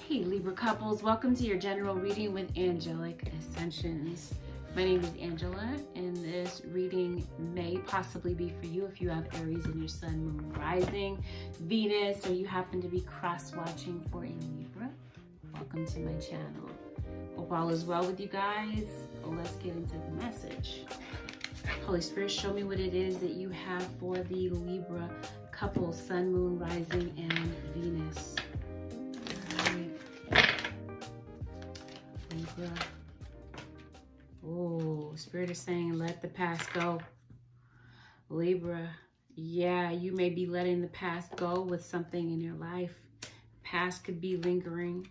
Hey Libra couples, welcome to your general reading with Angelic Ascensions. My name is Angela, and this reading may possibly be for you if you have Aries in your sun, moon, rising, Venus, or you happen to be cross-watching for a Libra. Welcome to my channel. Hope all is well with you guys. Let's get into the message. Holy Spirit, show me what it is that you have for the Libra couple, sun, moon, rising, and Venus. Libra. Oh, Spirit is saying let the past go. Libra, yeah, you may be letting the past go with something in your life. Past could be lingering.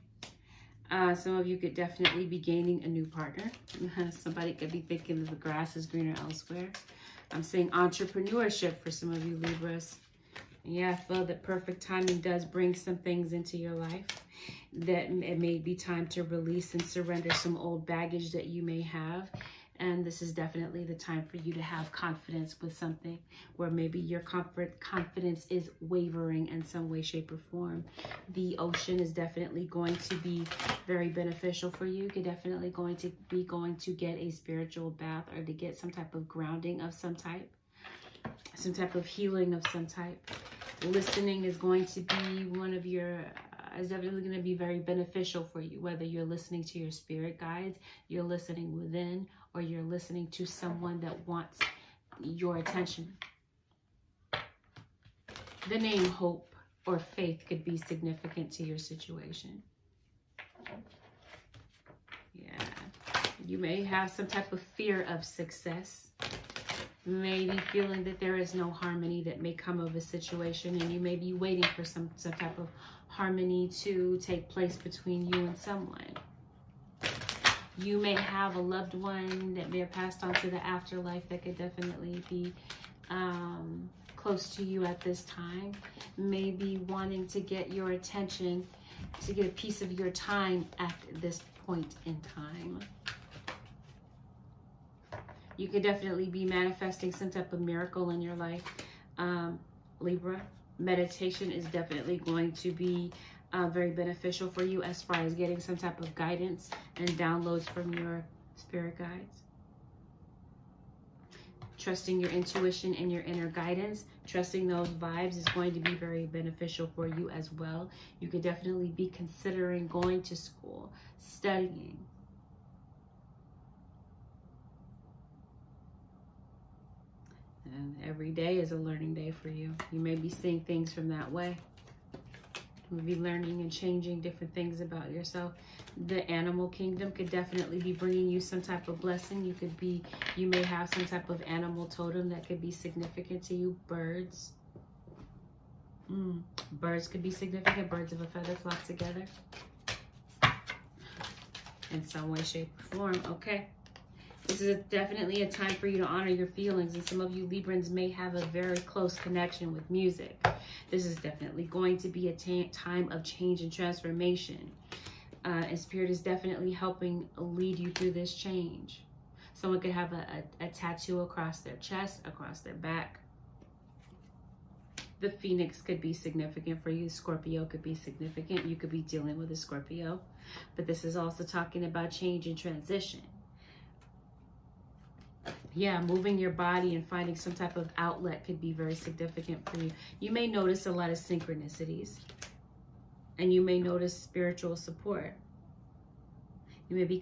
Some of you could definitely be gaining a new partner. Somebody could be thinking that the grass is greener elsewhere. I'm saying entrepreneurship for some of you Libras. Yeah, I feel that perfect timing does bring some things into your life. That it may be time to release and surrender some old baggage that you may have. And this is definitely the time for you to have confidence with something where maybe your confidence is wavering in some way, shape, or form. The ocean is definitely going to be very beneficial for you. You're definitely going to get a spiritual bath or to get some type of grounding of some type of healing of some type. Listening is going to be is definitely going to be very beneficial for you, whether you're listening to your spirit guides, you're listening within, or you're listening to someone that wants your attention. The name hope or faith could be significant to your situation. Yeah, you may have some type of fear of success. Maybe feeling that there is no harmony that may come of a situation, and you may be waiting for some type of harmony to take place between you and someone. You may have a loved one that may have passed on to the afterlife that could definitely be close to you at this time. Maybe wanting to get your attention, to get a piece of your time at this point in time. You could definitely be manifesting some type of miracle in your life, Libra. Meditation is definitely going to be very beneficial for you as far as getting some type of guidance and downloads from your spirit guides. Trusting your intuition and your inner guidance, trusting those vibes is going to be very beneficial for you as well. You could definitely be considering going to school, studying. And every day is a learning day for you. You may be seeing things from that way. You may be learning and changing different things about yourself. The animal kingdom could definitely be bringing you some type of blessing. You may have some type of animal totem that could be significant to you. Birds. Birds could be significant. Birds of a feather flock together. In some way, shape, or form. Okay. This is definitely a time for you to honor your feelings, and some of you Librans may have a very close connection with music. This is definitely going to be a time of change and transformation. And Spirit is definitely helping lead you through this change. Someone could have a tattoo across their chest, across their back. The Phoenix could be significant for you. Scorpio could be significant. You could be dealing with a Scorpio. But this is also talking about change and transition. Yeah, moving your body and finding some type of outlet could be very significant for you. You may notice a lot of synchronicities. And you may notice spiritual support. You may be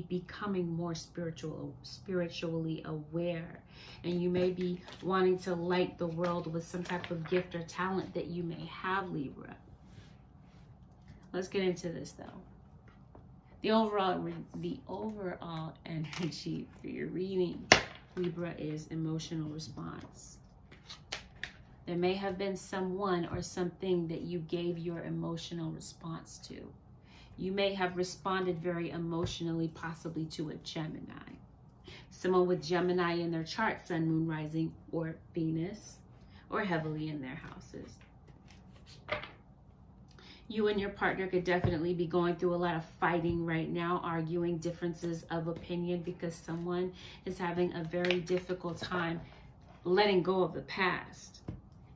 becoming more spiritually aware. And you may be wanting to light the world with some type of gift or talent that you may have, Libra. Let's get into this though. The overall energy for your reading, Libra, is emotional response. There may have been someone or something that you gave your emotional response to. You may have responded very emotionally, possibly to a Gemini. Someone with Gemini in their chart, sun, moon, rising, or Venus, or heavily in their houses. You and your partner could definitely be going through a lot of fighting right now, arguing, differences of opinion, because someone is having a very difficult time letting go of the past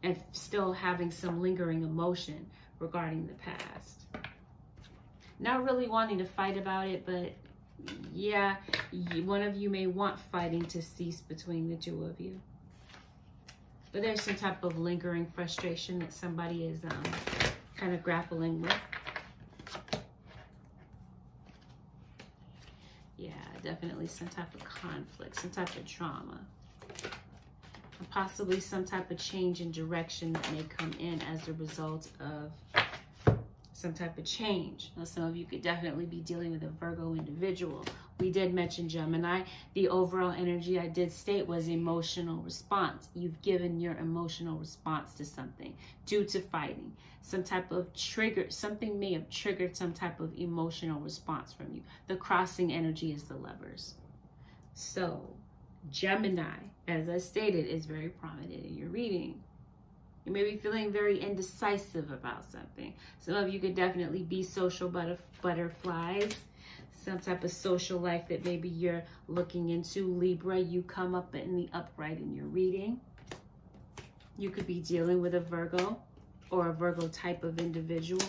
and still having some lingering emotion regarding the past. Not really wanting to fight about it, but yeah, one of you may want fighting to cease between the two of you. But there's some type of lingering frustration that somebody is kind of grappling with. Yeah, definitely some type of conflict, some type of trauma. And possibly some type of change in direction that may come in as a result of some type of change. Now, some of you could definitely be dealing with a Virgo individual. We did mention Gemini. The overall energy I did state was emotional response. You've given your emotional response to something due to fighting. Some type of trigger, something may have triggered some type of emotional response from you. The crossing energy is the Lovers. So Gemini, as I stated, is very prominent in your reading. You may be feeling very indecisive about something. Some of you could definitely be social butterflies. Some type of social life that maybe you're looking into. Libra, you come up in the upright in your reading. You could be dealing with a Virgo or a Virgo type of individual.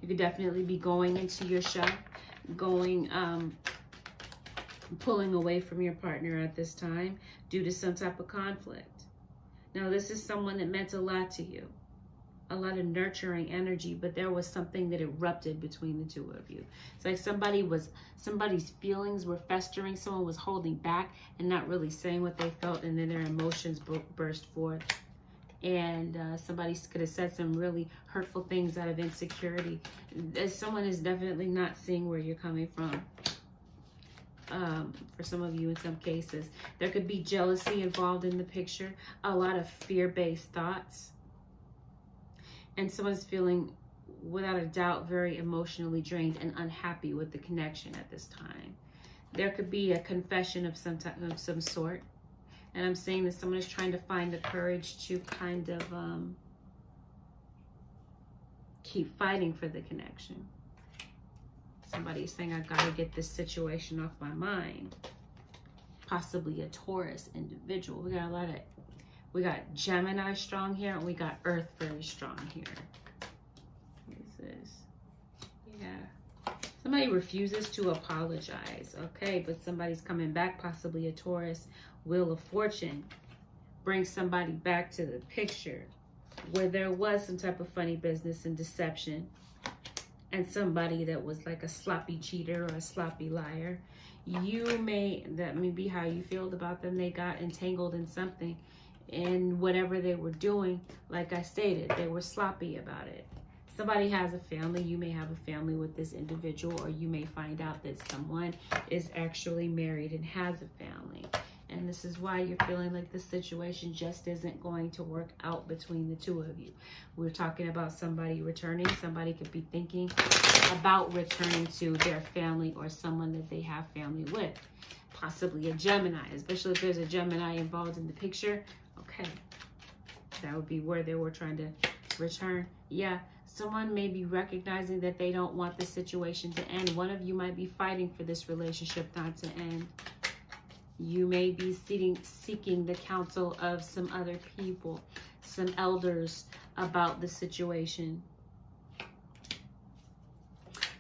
You could definitely be going into your shell, pulling away from your partner at this time due to some type of conflict. Now, this is someone that meant a lot to you, a lot of nurturing energy, but there was something that erupted between the two of you. It's like somebody's feelings were festering, someone was holding back and not really saying what they felt, and then their emotions burst forth. And somebody could have said some really hurtful things out of insecurity. Someone is definitely not seeing where you're coming from. For some of you in some cases. There could be jealousy involved in the picture, a lot of fear-based thoughts. And someone's feeling, without a doubt, very emotionally drained and unhappy with the connection at this time. There could be a confession of some sort. And I'm saying that someone is trying to find the courage to kind of keep fighting for the connection. Somebody's saying, I gotta get this situation off my mind. Possibly a Taurus individual. We got Gemini strong here, and we got Earth very strong here. What is this? Yeah. Somebody refuses to apologize, okay? But somebody's coming back, possibly a Taurus. Wheel of Fortune brings somebody back to the picture where there was some type of funny business and deception. And somebody that was like a sloppy cheater or a sloppy liar. That may be how you feel about them. They got entangled in something, and whatever they were doing, like I stated, they were sloppy about it. Somebody has a family. You may have a family with this individual, or you may find out that someone is actually married and has a family. And this is why you're feeling like the situation just isn't going to work out between the two of you. We're talking about somebody returning. Somebody could be thinking about returning to their family or someone that they have family with. Possibly a Gemini, especially if there's a Gemini involved in the picture. Okay, that would be where they were trying to return. Yeah, someone may be recognizing that they don't want the situation to end. One of you might be fighting for this relationship not to end. You may be seeking the counsel of some other people, some elders about the situation.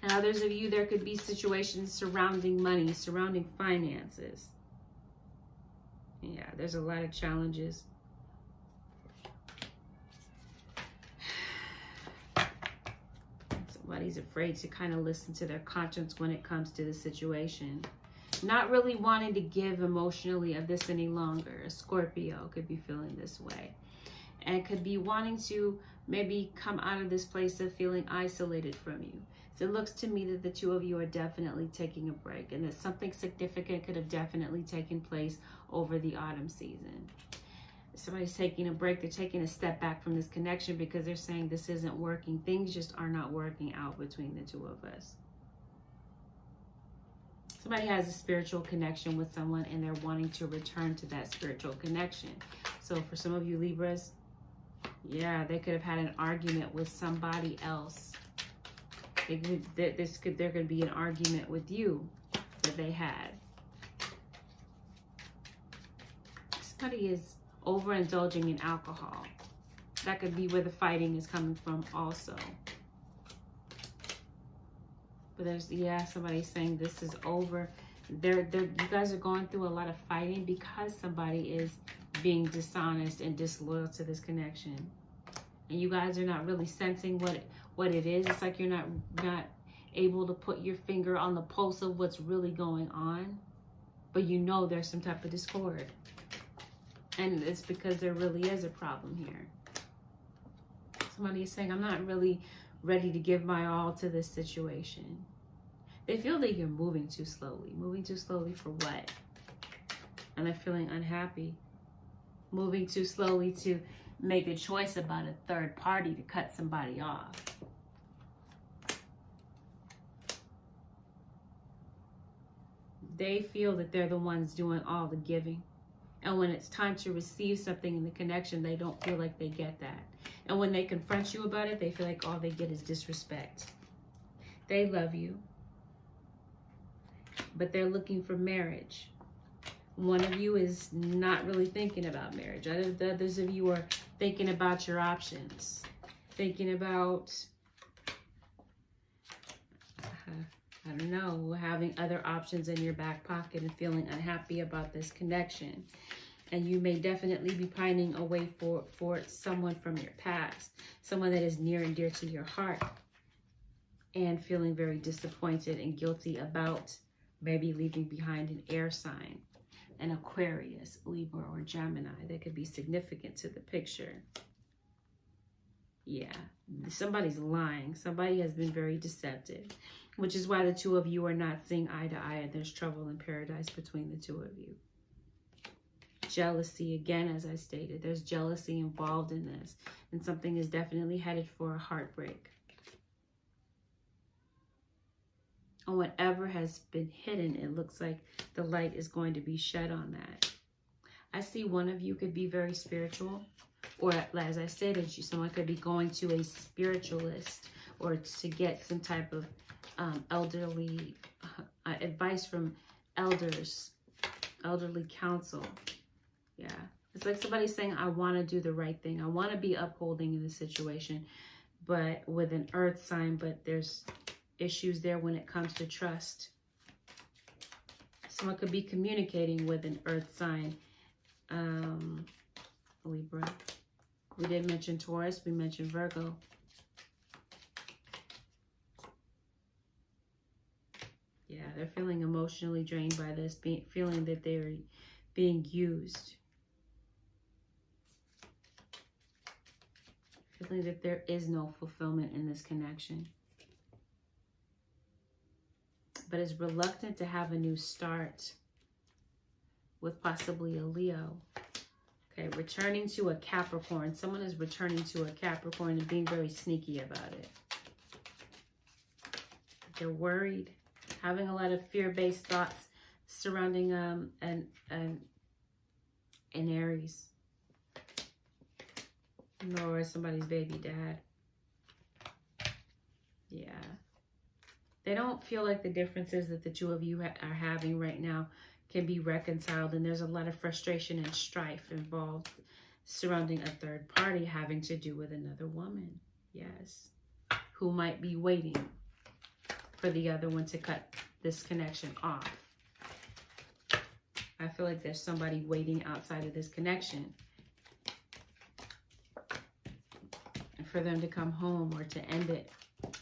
And others of you, there could be situations surrounding money, surrounding finances. Yeah, there's a lot of challenges. Somebody's afraid to kind of listen to their conscience when it comes to the situation. Not really wanting to give emotionally of this any longer. A Scorpio could be feeling this way. And could be wanting to maybe come out of this place of feeling isolated from you. So it looks to me that the two of you are definitely taking a break, and that something significant could have definitely taken place over the autumn season. Somebody's taking a break. They're taking a step back from this connection because they're saying this isn't working. Things just are not working out between the two of us. Somebody has a spiritual connection with someone and they're wanting to return to that spiritual connection. So for some of you Libras, yeah, they could have had an argument with somebody else. There could be an argument with you that they had. Somebody is overindulging in alcohol. That could be where the fighting is coming from also. But there's, yeah, somebody's saying this is over. You guys are going through a lot of fighting because somebody is being dishonest and disloyal to this connection. And you guys are not really sensing what it is. It's like you're not able to put your finger on the pulse of what's really going on. But you know there's some type of discord. And it's because there really is a problem here. Somebody is saying, I'm not really ready to give my all to this situation. They feel that you're moving too slowly. Moving too slowly for what? And they're feeling unhappy. Moving too slowly to make a choice about a third party to cut somebody off. They feel that they're the ones doing all the giving. And when it's time to receive something in the connection, they don't feel like they get that. And when they confront you about it, they feel like all they get is disrespect. They love you, but they're looking for marriage. One of you is not really thinking about marriage. The others of you are thinking about your options. Thinking about, I don't know, having other options in your back pocket and feeling unhappy about this connection. And you may definitely be pining away for someone from your past. Someone that is near and dear to your heart. And feeling very disappointed and guilty about maybe leaving behind an air sign. An Aquarius, Libra, or Gemini. That could be significant to the picture. Yeah, somebody's lying. Somebody has been very deceptive. Which is why the two of you are not seeing eye to eye. And there's trouble in paradise between the two of you. Jealousy, again, as I stated. There's jealousy involved in this. And something is definitely headed for a heartbreak. And whatever has been hidden, it looks like the light is going to be shed on that. I see one of you could be very spiritual. Or as I stated, someone could be going to a spiritualist. Or to get some type of elderly advice from elders. Elderly counsel. Yeah. It's like somebody's saying, I want to do the right thing. I want to be upholding in this situation. But with an earth sign. But there's issues there when it comes to trust. Someone could be communicating with an earth sign. Libra. We did mention Taurus. We mentioned Virgo. Yeah, they're feeling emotionally drained by this. Feeling that they're being used. Feeling that there is no fulfillment in this connection. But is reluctant to have a new start with possibly a Leo. Okay, returning to a Capricorn. Someone is returning to a Capricorn and being very sneaky about it. They're worried, having a lot of fear-based thoughts surrounding an Aries. Or somebody's baby dad. Yeah. They don't feel like the differences that the two of you are having right now can be reconciled. And there's a lot of frustration and strife involved surrounding a third party having to do with another woman. Yes. Who might be waiting for the other one to cut this connection off. I feel like there's somebody waiting outside of this connection. And for them to come home or to end it.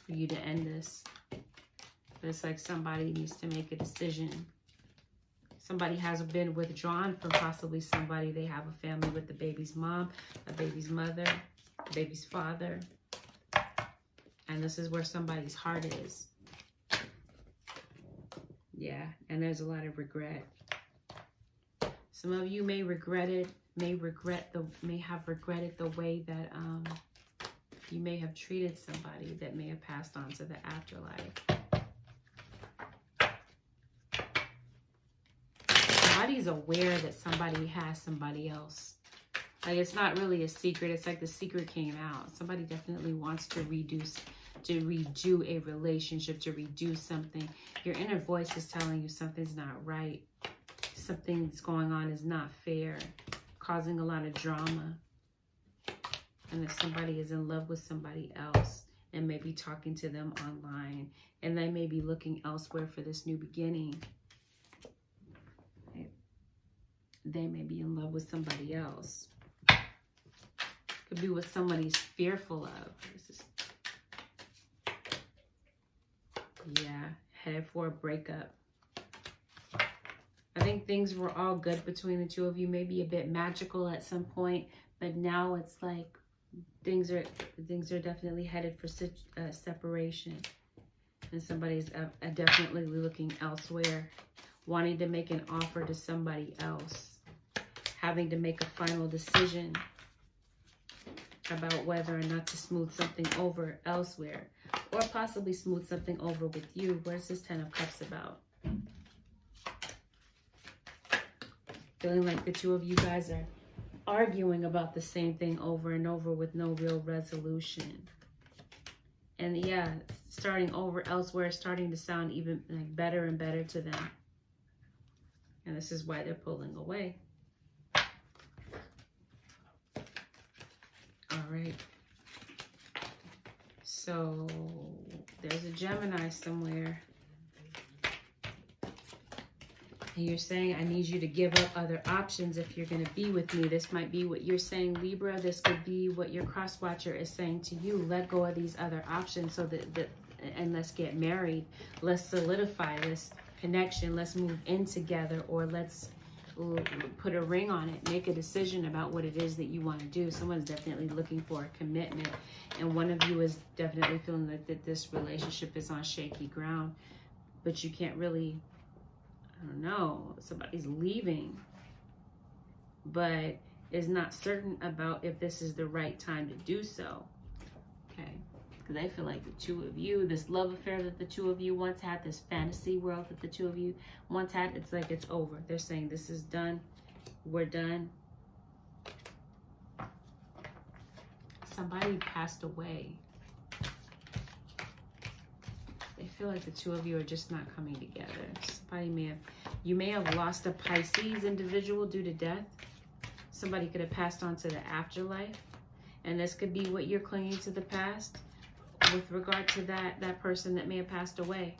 For you to end this. But it's like somebody needs to make a decision. Somebody has been withdrawn from possibly somebody. They have a family with the baby's mom, a baby's mother, a baby's father. And this is where somebody's heart is. Yeah, and there's a lot of regret. Some of you may regret it, may have regretted the way that you may have treated somebody that may have passed on to the afterlife. Somebody's aware that somebody has somebody else. Like, it's not really a secret. It's like the secret came out. Somebody definitely wants to redo a relationship, to redo something. Your inner voice is telling you something's not right. Something's going on is not fair, causing a lot of drama. And that somebody is in love with somebody else. and maybe talking to them online, and they may be looking elsewhere for this new beginning. They may be in love with somebody else. Could be what somebody's fearful of. Yeah, headed for a breakup. I think things were all good between the two of you, maybe a bit magical at some point, but now it's like things are definitely headed for separation, and somebody's definitely looking elsewhere, wanting to make an offer to somebody else, having to make a final decision about whether or not to smooth something over elsewhere, or possibly smooth something over with you. Where's this Ten of Cups about? Feeling like the two of you guys are arguing about the same thing over and over with no real resolution. And yeah, starting over elsewhere is starting to sound even like better and better to them. And this is why they're pulling away. All right. So there's a Gemini somewhere. And you're saying, I need you to give up other options if you're going to be with me. This might be what you're saying, Libra. This could be what your cross watcher is saying to you. Let go of these other options so and let's get married. Let's solidify this connection. Let's move in together, or let's put a ring on it. Make a decision about what it is that you want to do. Someone's definitely looking for a commitment. And one of you is definitely feeling that this relationship is on shaky ground. But you can't really... I don't know, somebody's leaving, but is not certain about if this is the right time to do so. Okay, because I feel like the two of you, this love affair that the two of you once had, this fantasy world that the two of you once had, it's like it's over. They're saying this is done, we're done. Somebody passed away. I feel like the two of you are just not coming together. You may have lost a Pisces individual due to death. Somebody could have passed on to the afterlife. And this could be what you're clinging to the past with regard to that person that may have passed away.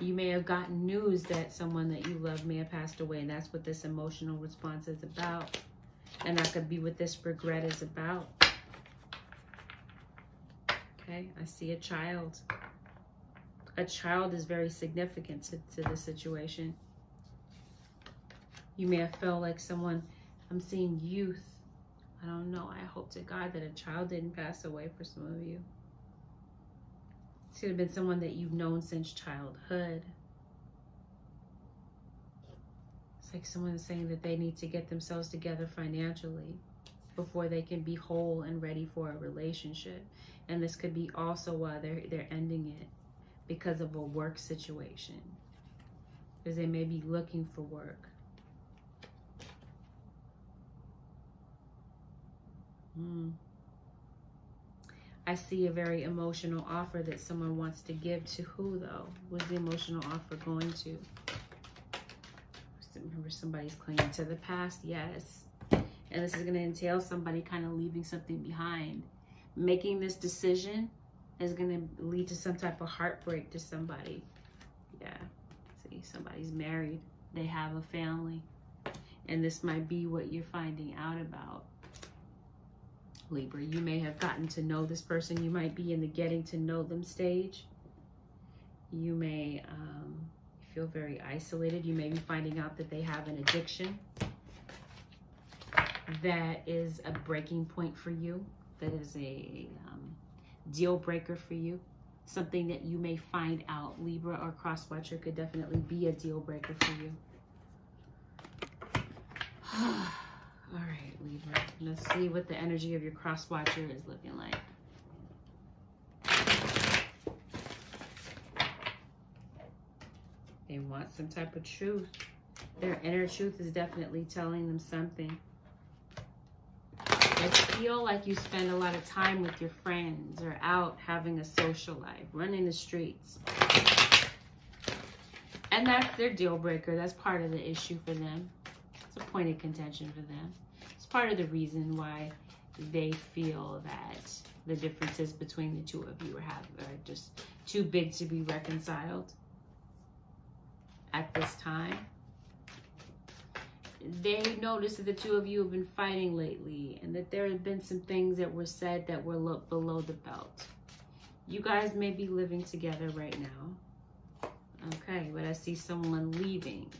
You may have gotten news that someone that you love may have passed away. And that's what this emotional response is about. And that could be what this regret is about. Okay, I see a child. A child is very significant to this situation. You may have felt like someone, I'm seeing youth. I don't know. I hope to God that a child didn't pass away for some of you. It could have been someone that you've known since childhood. It's like someone saying that they need to get themselves together financially before they can be whole and ready for a relationship. And this could be also why they're ending it, because of a work situation. Because they may be looking for work. I see a very emotional offer that someone wants to give to who, though? Who's the emotional offer going to? Remember, somebody's clinging to the past. Yes. And this is going to entail somebody kind of leaving something behind. Making this decision is going to lead to some type of heartbreak to somebody. Yeah. See, somebody's married. They have a family. And this might be what you're finding out about. Libra, you may have gotten to know this person. You might be in the getting to know them stage. You may feel very isolated. You may be finding out that they have an addiction that is a breaking point for you. That is a deal breaker for you. Something that you may find out, Libra or cross watcher, could definitely be a deal breaker for you. All right, Libra. Let's see what the energy of your cross watcher is looking like. They want some type of truth. Their inner truth is definitely telling them something. They feel like you spend a lot of time with your friends or out having a social life, running the streets. And that's their deal breaker. That's part of the issue for them. It's a point of contention for them. It's part of the reason why they feel that the differences between the two of you are just too big to be reconciled at this time. They noticed that the two of you have been fighting lately, and that there have been some things that were said that were below the belt. You guys may be living together right now. Okay, but I see someone leaving.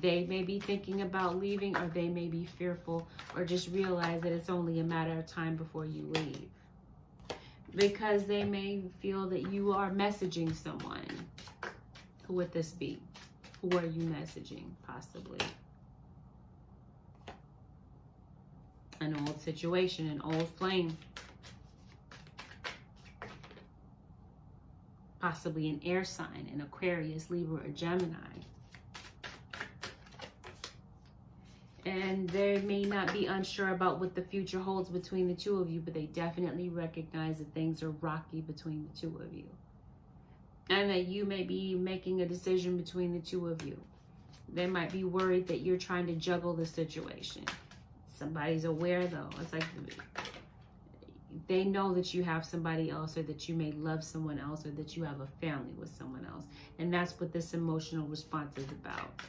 They may be thinking about leaving, or they may be fearful, or just realize that it's only a matter of time before you leave. Because they may feel that you are messaging someone. Who would this be? Who are you messaging, possibly? An old situation, an old flame. Possibly an air sign, an Aquarius, Libra, or Gemini. And they may not be unsure about what the future holds between the two of you, but they definitely recognize that things are rocky between the two of you. And that you may be making a decision between the two of you. They might be worried that you're trying to juggle the situation. Somebody's aware, though. It's like they know that you have somebody else, or that you may love someone else, or that you have a family with someone else. And that's what this emotional response is about.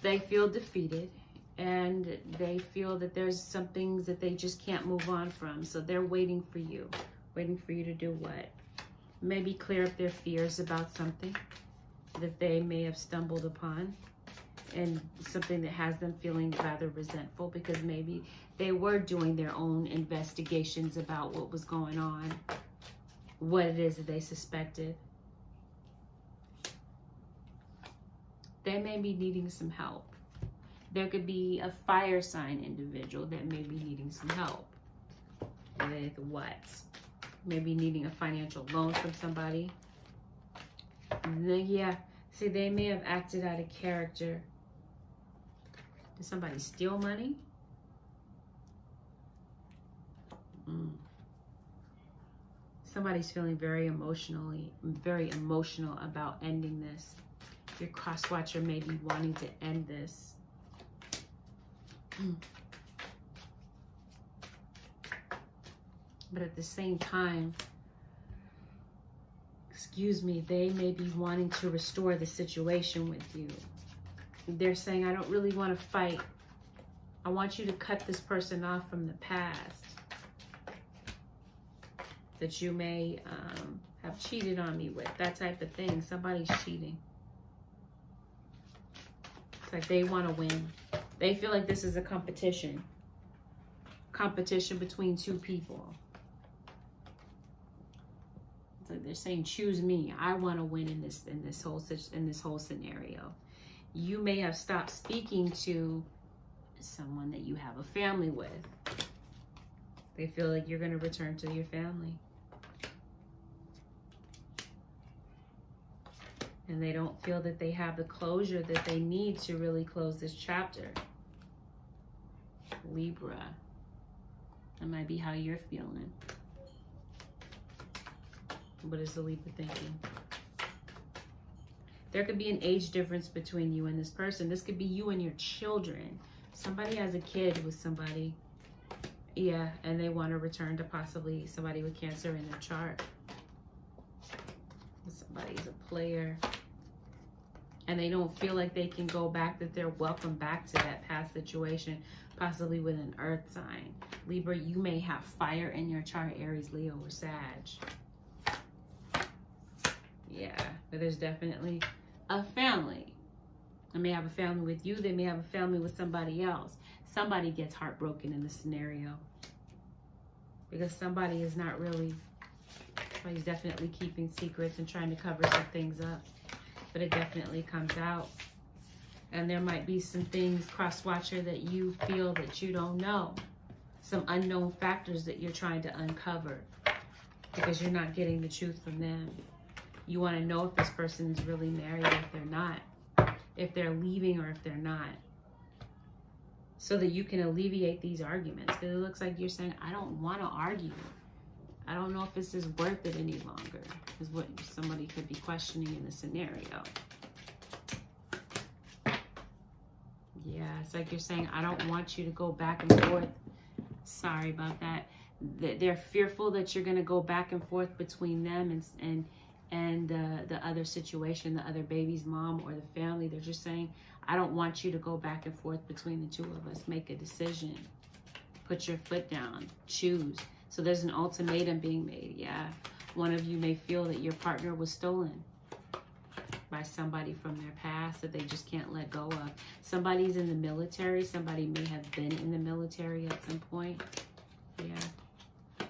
They feel defeated, and they feel that there's some things that they just can't move on from. So they're waiting for you. Waiting for you to do what? Maybe clear up their fears about something that they may have stumbled upon. And something that has them feeling rather resentful, because maybe they were doing their own investigations about what was going on, what it is that they suspected. They may be needing some help. There could be a fire sign individual that may be needing some help. With what? Maybe needing a financial loan from somebody. Yeah, see, they may have acted out of character. Did somebody steal money? Somebody's feeling very emotional about ending this. Your cross watcher may be wanting to end this. But at the same time, excuse me, they may be wanting to restore the situation with you. They're saying, I don't really want to fight. I want you to cut this person off from the past. That you may have cheated on me with. That type of thing. Somebody's cheating. It's like they want to win. They feel like this is a competition. Competition between two people. It's like they're saying, choose me. I want to win in this whole scenario. You may have stopped speaking to someone that you have a family with. They feel like you're going to return to your family. And they don't feel that they have the closure that they need to really close this chapter. Libra. That might be how you're feeling. What is the Libra thinking? There could be an age difference between you and this person. This could be you and your children. Somebody has a kid with somebody. Yeah, and they want to return to possibly somebody with Cancer in their chart. Somebody's a player. And they don't feel like they can go back, that they're welcome back to that past situation, possibly with an earth sign. Libra, you may have fire in your chart, Aries, Leo, or Sag. Yeah, but there's definitely a family. They may have a family with you. They may have a family with somebody else. Somebody gets heartbroken in this scenario. Because somebody is not really, somebody's definitely keeping secrets and trying to cover some things up. But it definitely comes out. And there might be some things, cross-watcher, that you feel that you don't know. Some unknown factors that you're trying to uncover. Because you're not getting the truth from them. You want to know if this person is really married or if they're not. If they're leaving or if they're not. So that you can alleviate these arguments. Because it looks like you're saying, I don't want to argue. I don't know if this is worth it any longer. Is what somebody could be questioning in the scenario. Yeah, it's like you're saying, I don't want you to go back and forth Sorry about that. They're fearful that you're going to go back and forth between them and the other situation, the other baby's mom or the family. They're just saying, I don't want you to go back and forth between the two of us. Make a decision. Put your foot down. Choose. So there's an ultimatum being made. Yeah. One of you may feel that your partner was stolen by somebody from their past that they just can't let go of. Somebody's in the military. Somebody may have been in the military at some point. Yeah.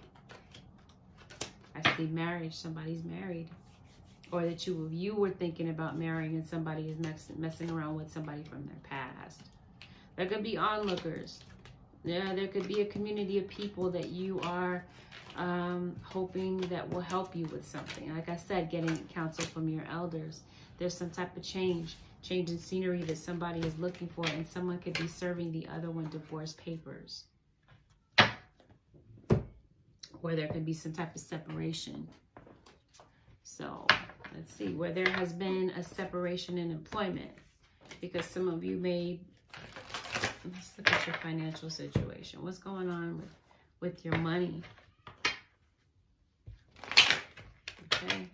I see marriage. Somebody's married. Or the two of you were thinking about marrying and somebody is messing around with somebody from their past. There could be onlookers. Yeah, there could be a community of people that you are hoping that will help you with something. Like I said, getting counsel from your elders. There's some type of change in scenery that somebody is looking for, and someone could be serving the other one divorce papers. Or there could be some type of separation. So let's see, where there has been a separation in employment, because some of you may, let's look at your financial situation. What's going on with your money? Okay.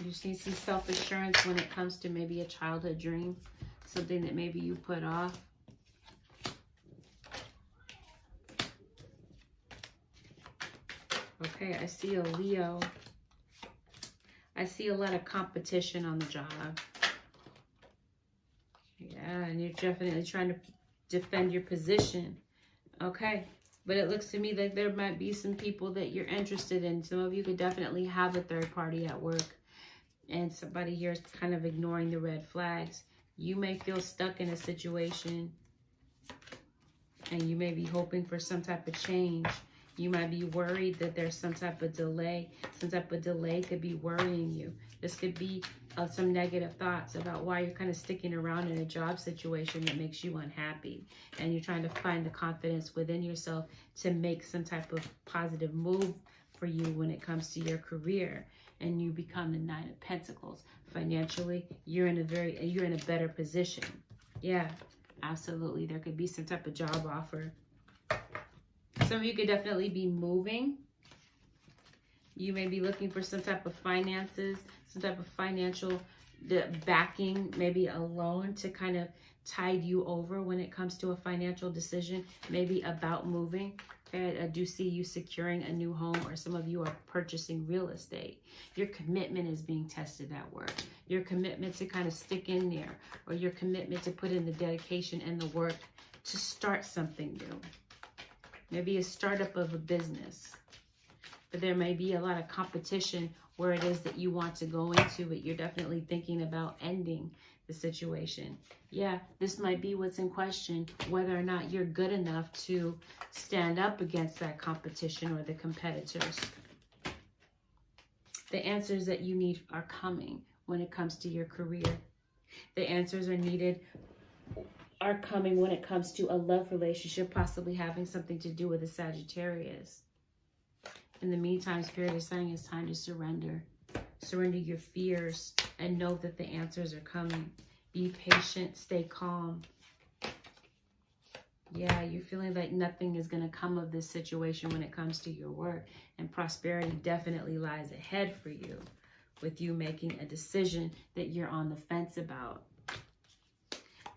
You just need some self-assurance when it comes to maybe a childhood dream, something that maybe you put off. Okay, I see a Leo. I see a lot of competition on the job. Yeah, and you're definitely trying to defend your position. Okay, but it looks to me like there might be some people that you're interested in. Some of you could definitely have a third party at work. And somebody here is kind of ignoring the red flags. You may feel stuck in a situation. And you may be hoping for some type of change. You might be worried that there's some type of delay. Some type of delay could be worrying you. This could be some negative thoughts about why you're kind of sticking around in a job situation that makes you unhappy. And you're trying to find the confidence within yourself to make some type of positive move for you when it comes to your career. And you become the Nine of Pentacles. Financially, you're in a better position. Yeah, absolutely. There could be some type of job offer. Some of you could definitely be moving. You may be looking for some type of finances, some type of financial backing, maybe a loan to kind of tide you over when it comes to a financial decision, maybe about moving. Okay, I do see you securing a new home, or some of you are purchasing real estate. Your commitment is being tested at work. Your commitment to kind of stick in there, or your commitment to put in the dedication and the work to start something new. Maybe a startup of a business. But there may be a lot of competition where it is that you want to go into it. You're definitely thinking about ending the situation. Yeah, this might be what's in question, whether or not you're good enough to stand up against that competition or the competitors. The answers that you need are coming when it comes to your career. The answers are coming when it comes to a love relationship, possibly having something to do with a Sagittarius. In the meantime, Spirit is saying it's time to surrender. Surrender your fears and know that the answers are coming. Be patient, stay calm. Yeah, you're feeling like nothing is going to come of this situation when it comes to your work. And prosperity definitely lies ahead for you, with you making a decision that you're on the fence about.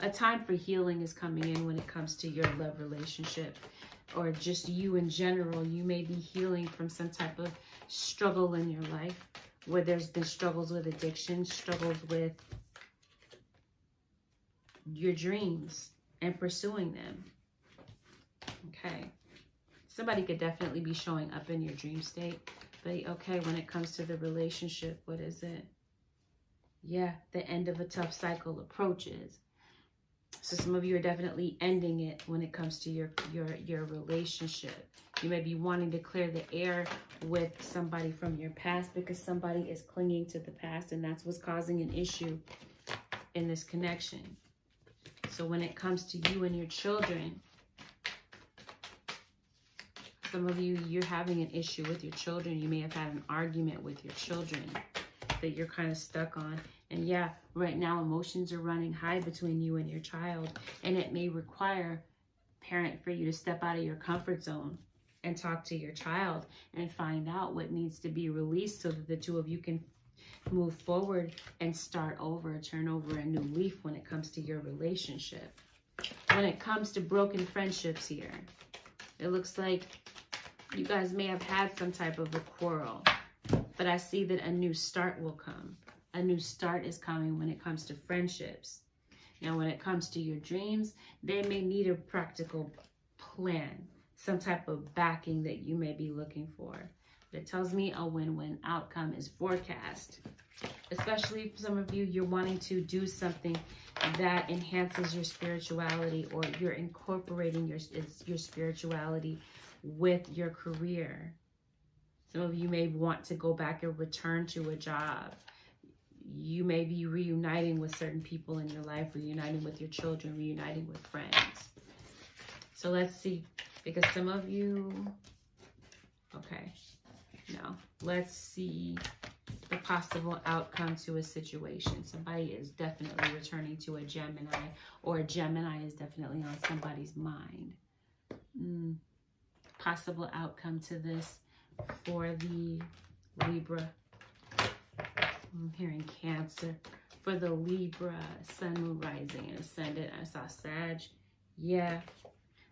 A time for healing is coming in when it comes to your love relationship, or just you in general. You may be healing from some type of struggle in your life, where there's been struggles with addiction, struggles with your dreams and pursuing them. Okay. Somebody could definitely be showing up in your dream state. But okay, when it comes to the relationship, what is it? Yeah, the end of a tough cycle approaches. So some of you are definitely ending it when it comes to your relationship. You may be wanting to clear the air with somebody from your past, because somebody is clinging to the past, and that's what's causing an issue in this connection. So when it comes to you and your children, some of you, you're having an issue with your children. You may have had an argument with your children that you're kind of stuck on. And yeah, right now emotions are running high between you and your child, and it may require parent for you to step out of your comfort zone and talk to your child and find out what needs to be released so that the two of you can move forward and start over, turn over a new leaf when it comes to your relationship. When it comes to broken friendships here, it looks like you guys may have had some type of a quarrel, but I see that a new start will come. A new start is coming when it comes to friendships. Now, when it comes to your dreams, they may need a practical plan, some type of backing that you may be looking for. It tells me a win-win outcome is forecast. Especially for some of you, you're wanting to do something that enhances your spirituality, or you're incorporating your spirituality with your career. Some of you may want to go back and return to a job. You may be reuniting with certain people in your life, reuniting with your children, reuniting with friends. So let's see, because some of you, okay, no, let's see the possible outcome to a situation. Somebody is definitely returning to a Gemini, or a Gemini is definitely on somebody's mind. Possible outcome to this for the Libra. I'm hearing Cancer. For the Libra, Sun, Moon, Rising, and Ascendant, I saw Sag. Yeah,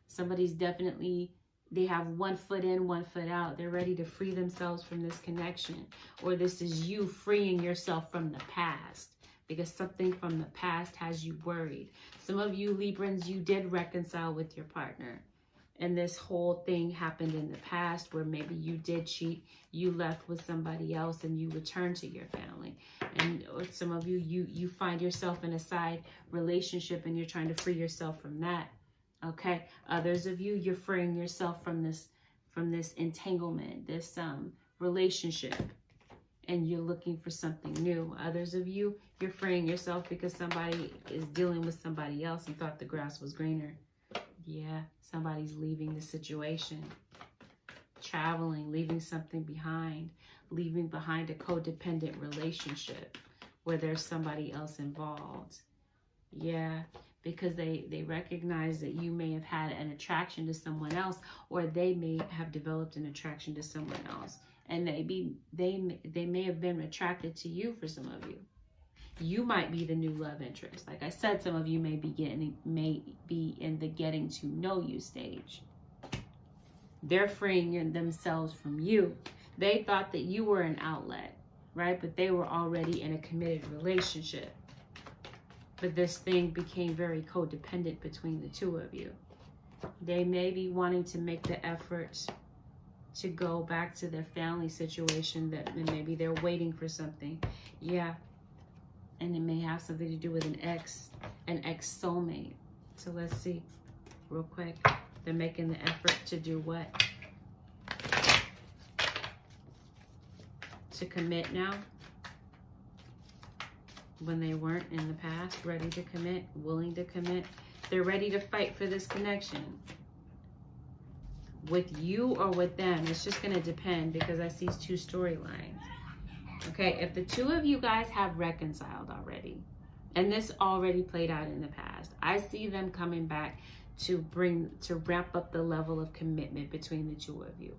somebody's definitely, they have one foot in, one foot out. They're ready to free themselves from this connection. Or this is you freeing yourself from the past, because something from the past has you worried. Some of you Librans, you did reconcile with your partner, and this whole thing happened in the past where maybe you did cheat, you left with somebody else, and you returned to your family. And or some of you, you find yourself in a side relationship and you're trying to free yourself from that. Okay. Others of you, you're freeing yourself from this entanglement, this relationship, and you're looking for something new. Others of you, you're freeing yourself because somebody is dealing with somebody else and thought the grass was greener. Yeah, somebody's leaving the situation, traveling, leaving something behind, leaving behind a codependent relationship where there's somebody else involved. Yeah, because they recognize that you may have had an attraction to someone else, or they may have developed an attraction to someone else, and they may have been attracted to you. For some of you, you might be the new love interest. Like I said, some of you may be in the getting to know you stage. They're freeing themselves from you. They thought that you were an outlet, right? But they were already in a committed relationship. But this thing became very codependent between the two of you. They may be wanting to make the effort to go back to their family situation, that maybe they're waiting for something. Yeah. And it may have something to do with an ex soulmate. So let's see real quick. They're making the effort to do what? To commit now, when they weren't in the past. Ready to commit, willing to commit. They're ready to fight for this connection. With you or with them, it's just going to depend, because I see two storylines. Okay, if the two of you guys have reconciled already, and this already played out in the past, I see them coming back to ramp up the level of commitment between the two of you.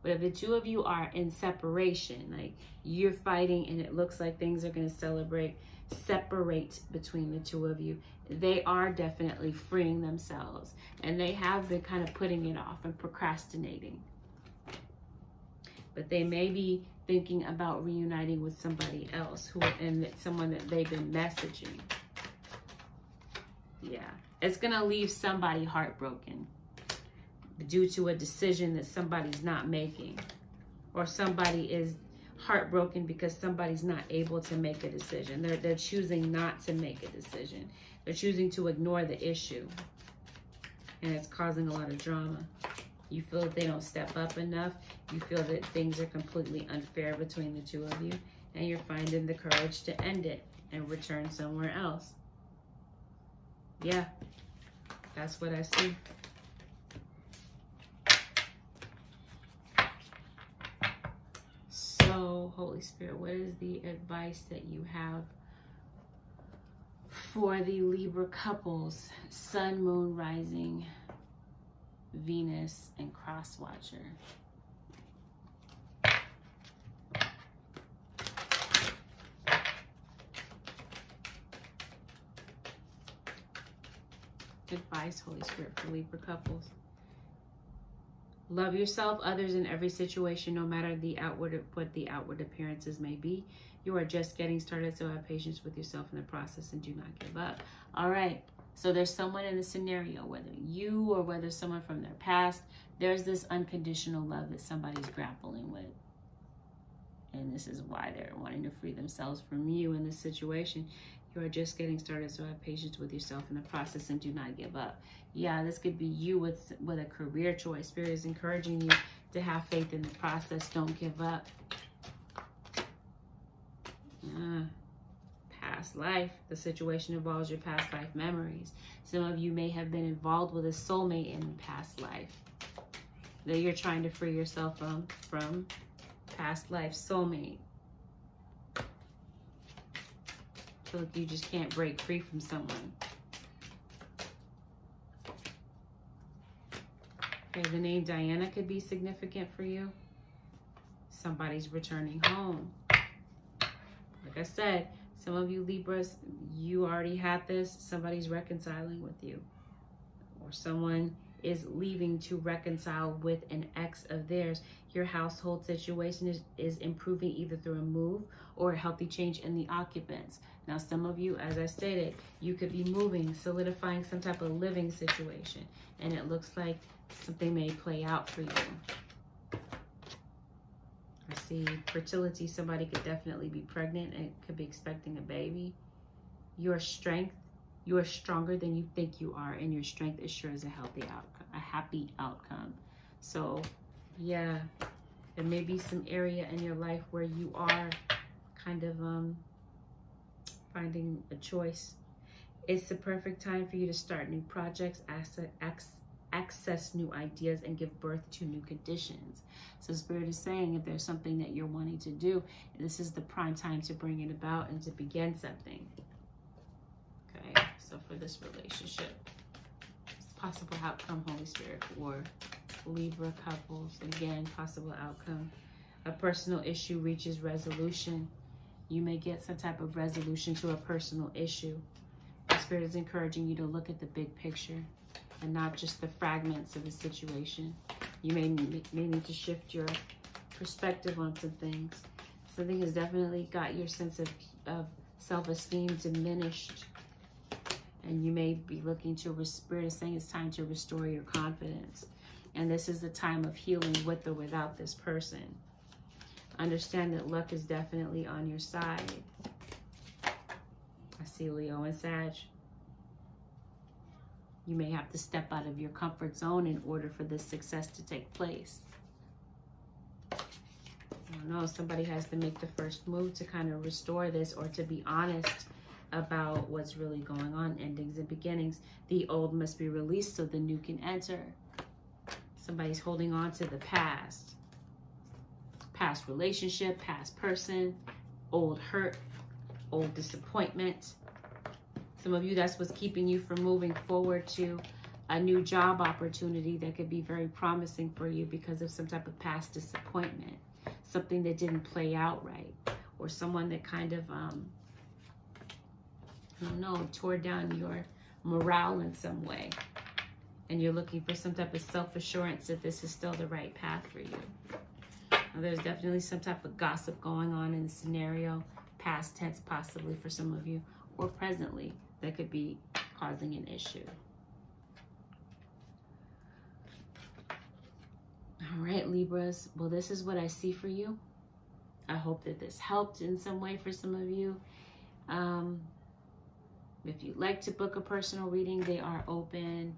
But if the two of you are in separation, like you're fighting and it looks like things are going to separate between the two of you, they are definitely freeing themselves, and they have been kind of putting it off and procrastinating. But they may be thinking about reuniting with somebody else, and someone that they've been messaging. Yeah, it's going to leave somebody heartbroken due to a decision that somebody's not making, or somebody is heartbroken because somebody's not able to make a decision. They're choosing not to make a decision. They're choosing to ignore the issue, and it's causing a lot of drama. You feel that they don't step up enough. You feel that things are completely unfair between the two of you, and you're finding the courage to end it and return somewhere else. Yeah, that's what I see. So, Holy Spirit, what is the advice that you have for the Libra couples, Sun, Moon, Rising, Venus, and cross watcher. Advice, Holy Spirit, for Libra couples. Love yourself, others, in every situation, no matter what the outward appearances may be. You are just getting started, so have patience with yourself in the process and do not give up. All right. So there's someone in the scenario, whether you or whether someone from their past, there's this unconditional love that somebody's grappling with. And this is why they're wanting to free themselves from you in this situation. You are just getting started, so have patience with yourself in the process and do not give up. Yeah, this could be you with a career choice. Spirit is encouraging you to have faith in the process. Don't give up. Past life. The situation involves your past life memories. Some of you may have been involved with a soulmate in past life that you're trying to free yourself from past life soulmate. Feel like you just can't break free from someone. Okay, the name Diana could be significant for you. Somebody's returning home. Like I said, some of you Libras, you already had this. Somebody's reconciling with you. Or someone is leaving to reconcile with an ex of theirs. Your household situation is improving either through a move or a healthy change in the occupants. Now, some of you, as I stated, you could be moving, solidifying some type of living situation. And it looks like something may play out for you. I see fertility. Somebody could definitely be pregnant and could be expecting a baby. Your strength, you are stronger than you think you are, and your strength assures a healthy outcome, a happy outcome. So, yeah, there may be some area in your life where you are kind of finding a choice. It's the perfect time for you to start new projects, access new ideas, and give birth to new conditions. So Spirit is saying if there's something that you're wanting to do, this is the prime time to bring it about and to begin something. Okay, so for this relationship, it's possible outcome, Holy Spirit, for Libra couples. Again, possible outcome. A personal issue reaches resolution. You may get some type of resolution to a personal issue. The Spirit is encouraging you to look at the big picture and not just the fragments of the situation. You may need to shift your perspective on some things. Something has definitely got your sense of self-esteem diminished. And you may be looking to, Spirit is saying it's time to restore your confidence. And this is the time of healing with or without this person. Understand that luck is definitely on your side. I see Leo and Sag. You may have to step out of your comfort zone in order for this success to take place. I don't know, somebody has to make the first move to kind of restore this, or to be honest about what's really going on. Endings and beginnings. The old must be released so the new can enter. Somebody's holding on to the past. Past relationship, past person, old hurt, old disappointment. Some of you, that's what's keeping you from moving forward to a new job opportunity that could be very promising for you because of some type of past disappointment. Something that didn't play out right. Or someone that kind of, I don't know, tore down your morale in some way. And you're looking for some type of self-assurance that this is still the right path for you. Now, there's definitely some type of gossip going on in the scenario, past tense possibly for some of you, or presently, that could be causing an issue. All right, Libras. Well, this is what I see for you. I hope that this helped in some way for some of you. If you'd like to book a personal reading, they are open.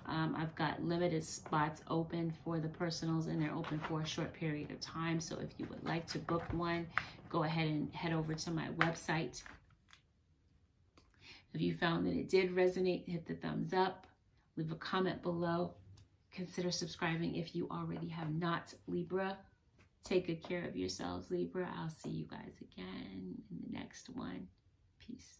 I've got limited spots open for the personals, and they're open for a short period of time. So if you would like to book one, go ahead and head over to my website. If you found that it did resonate, hit the thumbs up, leave a comment below. Consider subscribing if you already have not, Libra. Take good care of yourselves, Libra. I'll see you guys again in the next one. Peace.